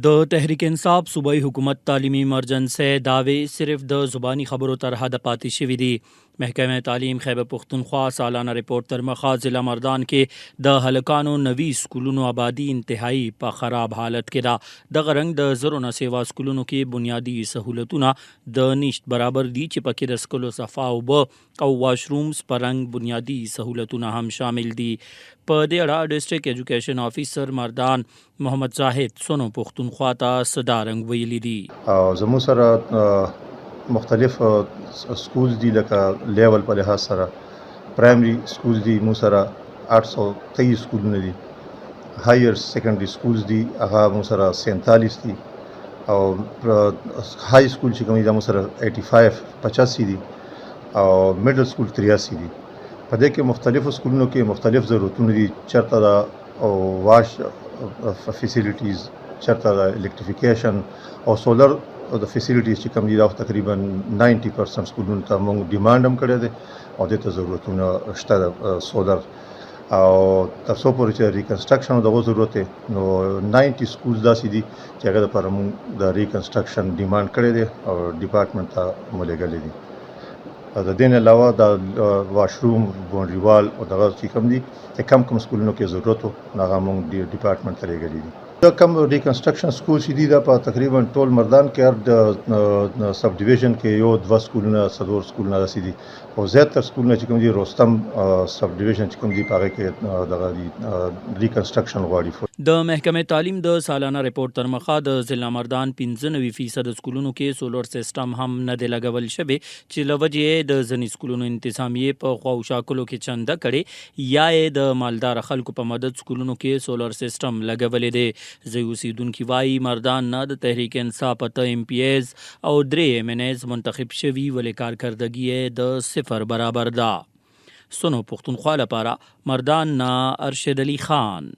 د تحریک انصاف صوبائی حکومت تعلیمی ایمرجنسی دعوے صرف د زبانی خبرو تر حد پاتې شوي دي. محکمه تعلیم خیبر پختونخوا سالانه رپورټ تر مخه ضلع مردان کې د هلکانو نوي سکولونو آبادی انتهایی په خراب حالت کې ده. دغه رنګ د زرو نه سیوا سکولونو کې بنیادی سهولتونه د نشت برابر دي چې پکې د سکلو صفا اوبه او واشرومز په رنګ بنیادی سهولتونه هم شامل دي. په دې اړه ډسټرکټ ایجوکیشن افیسر مردان محمد زاهد سونو پختونخوا ته صدارنګ ویلي دي. زموږ سره مختلف سکولز دي لکه لیول په لحاظ سره پرایمري سکولز دي موږ سره 823 سکولونه دي، هایر سیکنډري سکولز دي هغه موږ سره 47 دي او های سکول چې کوم دي موږ سره 85 دي او میډل سکول 83 دي. په دې کې مختلفو سکولونو کې مختلف ضرورتونه دي، چېرته دا او واش فیسیلیټیز، چېرته دا الکتریفیکیشن او سولر د فیسیلیټیز چې کوم دي دا تقریبا 90% سکولونو ته موږ ډیمانډ هم کړی دی او دې ته ضرورتونه شته د سولر او تر څو پورې چې ریکنسټرکشن دغه ضرورت دی نو 90 سکولز داسې دي چې هغه لپاره موږ د ریکنسټرکشن ډیمانډ کړی دی او ډپارټمنټ ته موږ لېږلی دي. د دې نه علاوه د واشروم باونډري وال او دغه چې کوم دي چې کم سکولونو کې ضرورت و هغه موږ ډپارټمنټ ته لېږلي دي. دا کم ریکنسټرکشن سکول چې دي دا په تقریبا ټول مردان کې هر د سب ډیویژن کې یو دوه سکولونه څلور سکولونه داسې دي او زیاتره سکولونه چې کوم دي روستم سب ډیویژن چې کوم دي په هغه کې دغه دي ریکنسټرکشن غواړي. د محکمه تعلیم د سالانه رپورټ تر مخه د ضلع مردان 95% سکولونو کې سولر سیستم هم نه دی لګول شوی چې له وجې د ځینې سکولونو انتظامیې په خواوشاکلو کې چنده کړې یا یې د مالدار خلکو په مدد سکولونو کې سولر سیستم لګولې دی. ځای اوسیدونکي وایي مردان نه د تحریک انصاف ته MPs او 3 MNs منتخب شوي ولې کارکردګي یې د 0 برابر ده. سونو پختونخوا لپاره مردان نه ارشد علي خان.